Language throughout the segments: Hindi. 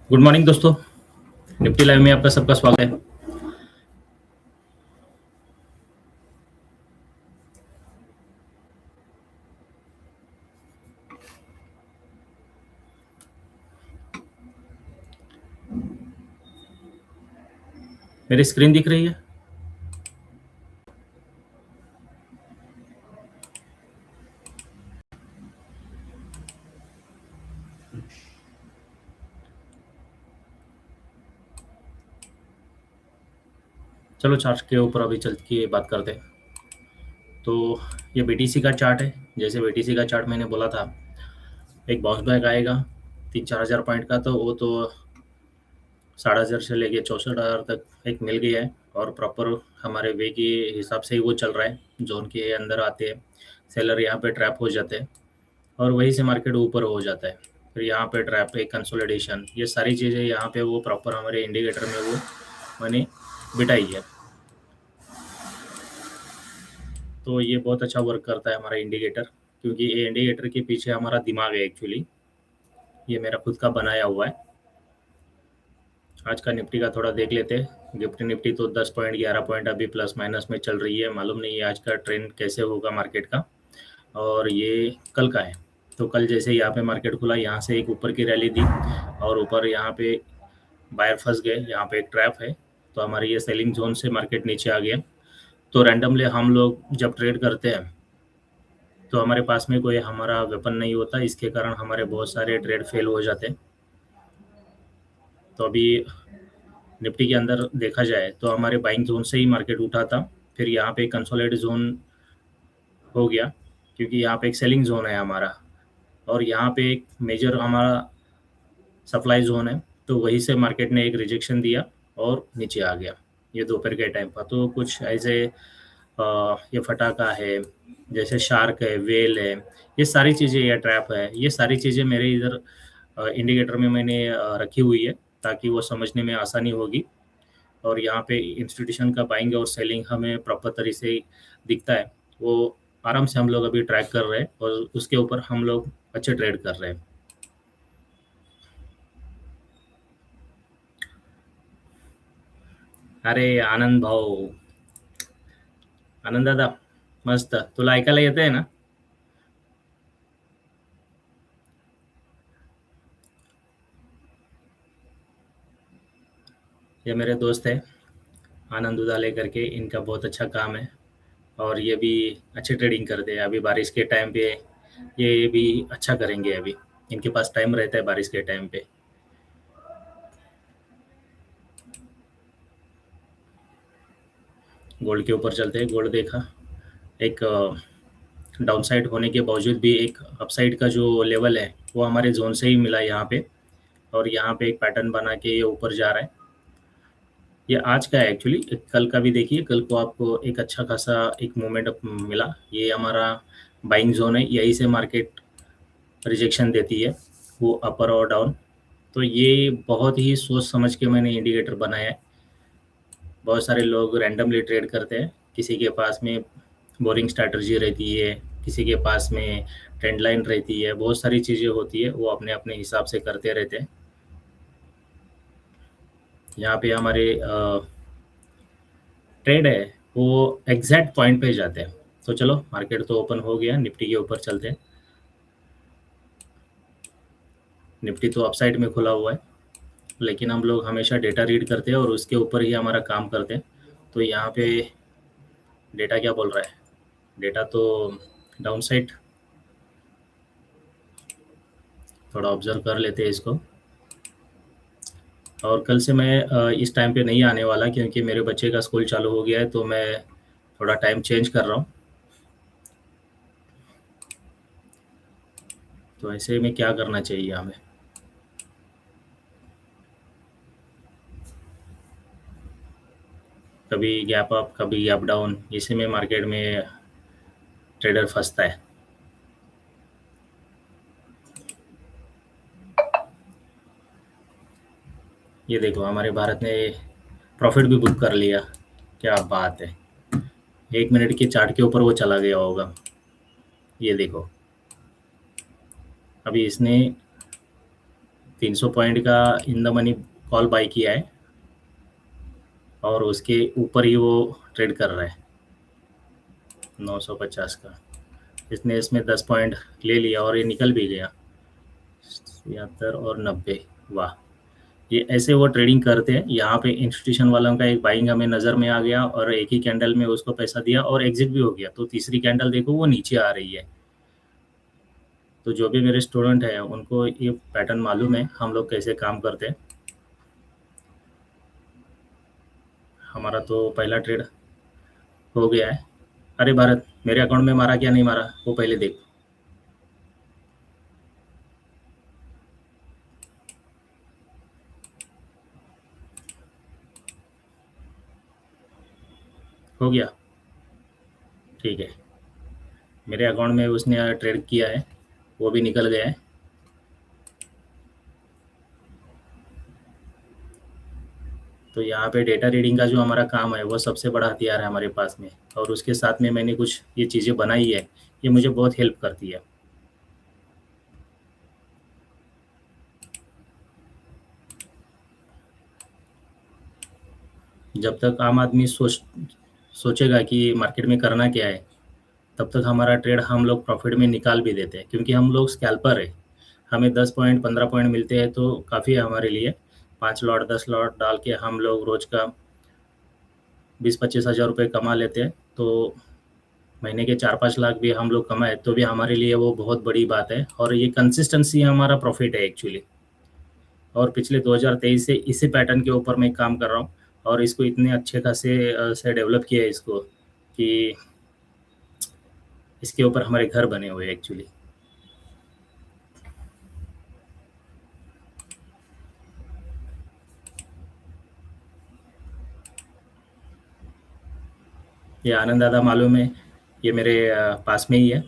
गुड मॉर्निंग दोस्तों। निफ्टी लाइव में आपका सबका स्वागत है। मेरी स्क्रीन दिख रही है? चलो चार्ट के ऊपर अभी चल के बात करते हैं। तो ये बीटीसी का चार्ट है। जैसे बीटीसी का चार्ट मैंने बोला था, एक बाउंस बैक आएगा 3-4 हज़ार पॉइंट का, तो वो तो 60,000 से लेके 64,000 तक एक मिल गया है और प्रॉपर हमारे वे के हिसाब से ही वो चल रहा है। जोन के अंदर आते हैं, सेलर यहाँ पे ट्रैप हो जाते हैं और वहीं से मार्केट ऊपर हो जाता है। फिर यहाँ पे ट्रैप है, कंसोलिडेशन, ये सारी चीज़ें यहाँ पे वो प्रॉपर हमारे इंडिकेटर में वो मैंने बिठाई है। तो ये बहुत अच्छा वर्क करता है हमारा इंडिकेटर, क्योंकि ये इंडिकेटर के पीछे हमारा दिमाग है एक्चुअली। ये मेरा खुद का बनाया हुआ है। आज का निफ्टी का थोड़ा देख लेते हैं। निफ्टी तो 10 पॉइंट 11 पॉइंट अभी प्लस माइनस में चल रही है। मालूम नहीं है आज का ट्रेंड कैसे होगा मार्केट का। और ये कल का है, तो कल जैसे यहाँ पे मार्केट खुला, यहाँ से एक ऊपर की रैली दी और ऊपर यहाँ पे बायर फंस गए। यहाँ पे एक ट्रैप है, तो हमारे ये सेलिंग जोन से मार्केट नीचे आ गया। तो रैंडमली हम लोग जब ट्रेड करते हैं तो हमारे पास में कोई हमारा वेपन नहीं होता, इसके कारण हमारे बहुत सारे ट्रेड फेल हो जाते हैं। तो अभी निफ्टी के अंदर देखा जाए तो हमारे बाइंग जोन से ही मार्केट उठा था, फिर यहाँ पे कंसोलिडेट जोन हो गया, क्योंकि यहाँ पे एक सेलिंग जोन है हमारा और यहाँ पे एक मेजर हमारा सप्लाई जोन है। तो वहीं से मार्केट ने एक रिजेक्शन दिया और नीचे आ गया। ये दोपहर के टाइम पर तो कुछ ऐसे ये फटाका है, जैसे शार्क है, वेल है, ये सारी चीज़ें, या ट्रैप है, ये सारी चीज़ें मेरे इधर इंडिकेटर में मैंने रखी हुई है, ताकि वो समझने में आसानी होगी। और यहाँ पे इंस्टीट्यूशन का बाइंग और सेलिंग हमें प्रॉपर तरीके से दिखता है। वो आराम से हम लोग अभी ट्रैक कर रहे हैं और उसके ऊपर हम लोग अच्छे ट्रेड कर रहे हैं। अरे आनंद भाऊ, आनंद दादा, मस्त. तुला ऐकायला येतंय ना? ये मेरे दोस्त है आनंद उदाले करके, इनका बहुत अच्छा काम है और ये भी अच्छी ट्रेडिंग करते हैं। अभी बारिश के टाइम पे ये भी अच्छा करेंगे। अभी इनके पास टाइम रहता है बारिश के टाइम पे। गोल्ड के ऊपर चलते हैं। गोल्ड देखा, एक डाउन साइड होने के बावजूद भी एक अपसाइड का जो लेवल है वो हमारे जोन से ही मिला यहाँ पे, और यहाँ पे एक पैटर्न बना के ये ऊपर जा रहा है। ये आज का है एक्चुअली, कल का भी देखिए। कल को आपको एक अच्छा खासा एक मोमेंट मिला। ये हमारा बाइंग जोन है, यहीं से मार्केट रिजेक्शन देती है, वो अपर और डाउन। तो ये बहुत ही सोच समझ के मैंने इंडिकेटर बनाया है। बहुत सारे लोग रैंडमली ट्रेड करते हैं, किसी के पास में बोरिंग स्ट्रैटेजी रहती है, किसी के पास में ट्रेंड लाइन रहती है, बहुत सारी चीज़ें होती है, वो अपने अपने हिसाब से करते रहते हैं। यहाँ पे हमारे ट्रेड है वो एग्जैक्ट पॉइंट पे जाते हैं। तो चलो, मार्केट तो ओपन हो गया, निफ्टी के ऊपर चलते हैं। निफ्टी तो अपसाइड में खुला हुआ है, लेकिन हम लोग हमेशा डेटा रीड करते हैं और उसके ऊपर ही हमारा काम करते हैं। तो यहाँ पे डेटा क्या बोल रहा है? डेटा तो डाउन साइड, थोड़ा ऑब्जर्व कर लेते हैं इसको। और कल से मैं इस टाइम पे नहीं आने वाला, क्योंकि मेरे बच्चे का स्कूल चालू हो गया है, तो मैं थोड़ा टाइम चेंज कर रहा हूँ। तो ऐसे में क्या करना चाहिए हमें? कभी गैप अप, कभी गैप डाउन, इसी में मार्केट में ट्रेडर फंसता है। ये देखो, हमारे भारत ने प्रॉफिट भी बुक कर लिया। क्या बात है! 1 मिनट के चार्ट के ऊपर वो चला गया होगा। ये देखो, अभी इसने 300 पॉइंट का in the money call buy किया है और उसके ऊपर ही वो ट्रेड कर रहा है 950 का। इसने इसमें 10 पॉइंट ले लिया और ये निकल भी गया 76 और 90। वाह! ये ऐसे वो ट्रेडिंग करते हैं। यहाँ पे इंस्टीट्यूशन वालों का एक बाइंग हमें नज़र में आ गया और एक ही कैंडल में उसको पैसा दिया और एग्जिट भी हो गया। तो तीसरी कैंडल देखो वो नीचे आ रही है। तो जो भी मेरे स्टूडेंट हैं उनको ये पैटर्न मालूम है हम लोग कैसे काम करते हैं। हमारा तो पहला ट्रेड हो गया है। अरे भारत, मेरे अकाउंट में मारा क्या नहीं मारा वो पहले देख। हो गया, ठीक है। मेरे अकाउंट में उसने ट्रेड किया है, वो भी निकल गया है। तो यहाँ पे डेटा रीडिंग का जो हमारा काम है वो सबसे बड़ा हथियार है हमारे पास में, और उसके साथ में मैंने कुछ ये चीज़ें बनाई है, ये मुझे बहुत हेल्प करती है। जब तक आम आदमी सोचेगा कि मार्केट में करना क्या है, तब तक हमारा ट्रेड हम लोग प्रॉफिट में निकाल भी देते हैं, क्योंकि हम लोग स्कैल्पर है। हमें 10 पॉइंट 15 पॉइंट मिलते हैं तो काफ़ी है हमारे लिए। 5 लॉट 10 लॉट डाल के हम लोग रोज़ का 20-25 हज़ार रुपये कमा लेते हैं। तो महीने के 4-5 लाख भी हम लोग कमाए तो भी हमारे लिए वो बहुत बड़ी बात है, और ये कंसिस्टेंसी हमारा प्रॉफिट है एक्चुअली। और पिछले 2023 से इसी पैटर्न के ऊपर मैं काम कर रहा हूँ, और इसको इतने अच्छे खासे से डेवलप किया है इसको, कि इसके ऊपर हमारे घर बने हुए हैं एक्चुअली। ये आनंद दादा मालूम है, ये मेरे पास में ही है,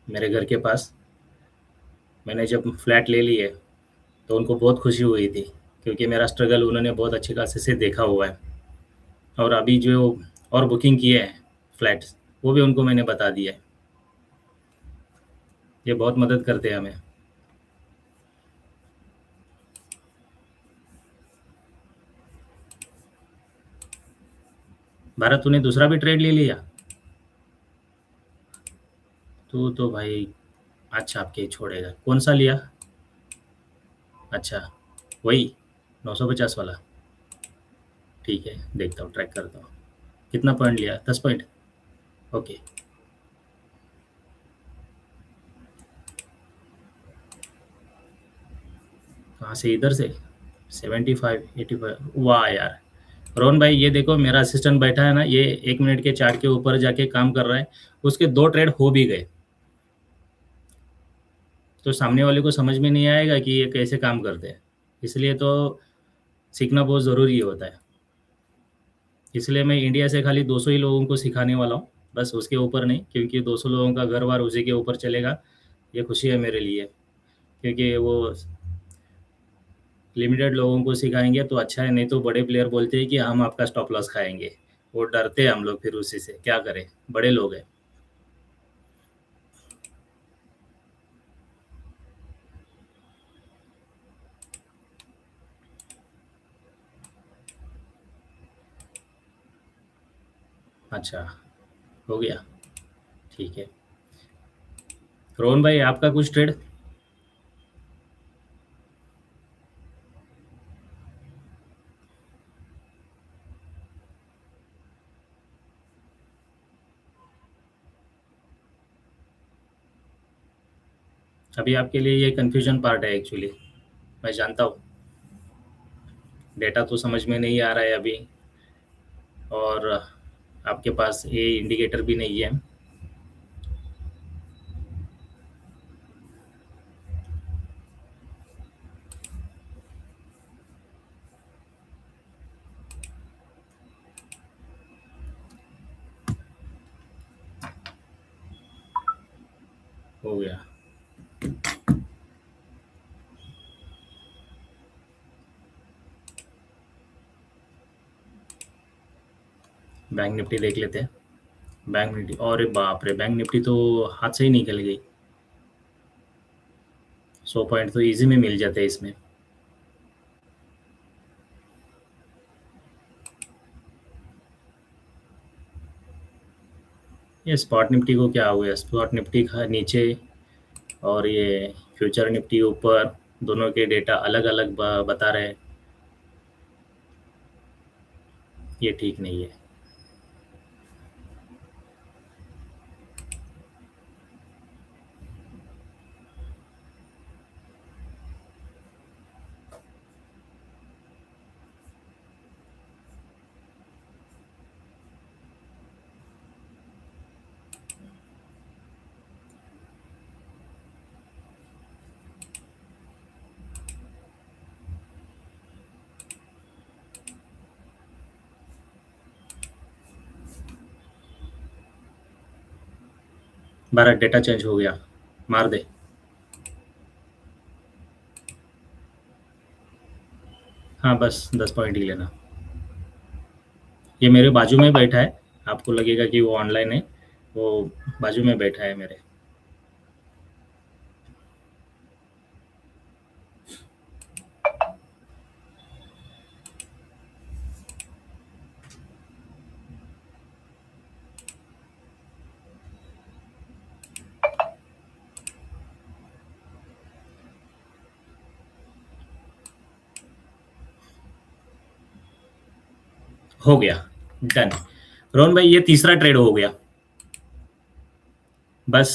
मेरे घर के पास। मैंने जब फ्लैट ले ली है तो उनको बहुत खुशी हुई थी, क्योंकि मेरा स्ट्रगल उन्होंने बहुत अच्छे खासे से देखा हुआ है। और अभी जो और बुकिंग किए हैं फ्लैट्स, वो भी उनको मैंने बता दिया है। ये बहुत मदद करते हैं हमें। भारत, तूने दूसरा भी ट्रेड ले लिया? तू तो भाई अच्छा आपके ही छोड़ेगा। कौन सा लिया? अच्छा, वही 950 वाला। ठीक है, देखता हूँ, ट्रैक करता हूँ। कितना पॉइंट लिया? 10 पॉइंट। ओके। कहाँ से? इधर से 75 85। वाह यार! रोहन भाई, ये देखो मेरा असिस्टेंट बैठा है ना, ये 1 मिनट के चार्ट के ऊपर जाके काम कर रहा है। उसके 2 ट्रेड हो भी गए। तो सामने वाले को समझ में नहीं आएगा कि ये कैसे काम करते हैं। इसलिए तो सीखना बहुत ज़रूरी होता है। इसलिए मैं इंडिया से खाली 200 ही लोगों को सिखाने वाला हूँ, बस उसके ऊपर नहीं, क्योंकि 200 लोगों का घर बार उसी के ऊपर चलेगा। ये खुशी है मेरे लिए, क्योंकि वो लिमिटेड लोगों को सिखाएंगे तो अच्छा है, नहीं तो बड़े प्लेयर बोलते हैं कि हम आपका स्टॉप लॉस खाएंगे। वो डरते हैं हम लोग, फिर उसी से क्या करें, बड़े लोग हैं। अच्छा, हो गया, ठीक है। रोहन भाई, आपका कुछ ट्रेड? अभी आपके लिए ये कन्फ्यूजन पार्ट है एक्चुअली, मैं जानता हूँ। डेटा तो समझ में नहीं आ रहा है अभी, और आपके पास ये इंडिकेटर भी नहीं है। हो गया। बैंक निफ्टी देख लेते हैं। बैंक निफ्टी, अरे बाप रे, बैंक निफ्टी तो हाथ से ही निकल गई। 100 पॉइंट तो इजी में मिल जाते हैं इसमें। ये स्पॉट निफ्टी को क्या हो गया? स्पॉट निफ्टी का नीचे और ये फ्यूचर निफ्टी ऊपर, दोनों के डेटा अलग अलग बता रहे हैं। ये ठीक नहीं है। भारत डेटा चेंज हो गया, मार दे। हाँ, बस 10 पॉइंट ही लेना। ये मेरे बाजू में बैठा है, आपको लगेगा कि वो ऑनलाइन है, वो बाजू में बैठा है मेरे। हो गया, डन। रोहन भाई, ये तीसरा ट्रेड हो गया। बस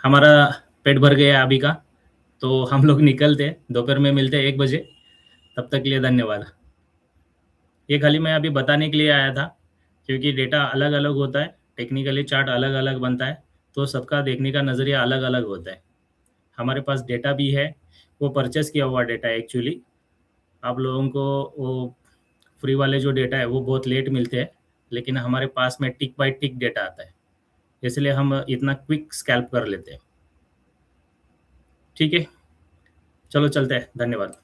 हमारा पेट भर गया अभी का, तो हम लोग निकलते, दोपहर में मिलते 1 बजे। तब तक के लिए धन्यवाद। ये खाली मैं अभी बताने के लिए आया था, क्योंकि डेटा अलग अलग होता है, टेक्निकली चार्ट अलग अलग बनता है, तो सबका देखने का नज़रिया अलग अलग होता है। हमारे पास डेटा भी है, वो परचेस किया हुआ डेटा है एक्चुअली। आप लोगों को वो फ्री वाले जो डेटा है वो बहुत लेट मिलते हैं, लेकिन हमारे पास में टिक बाय टिक डेटा आता है, इसलिए हम इतना क्विक स्कैल्प कर लेते हैं। ठीक है, चलो चलते हैं, धन्यवाद।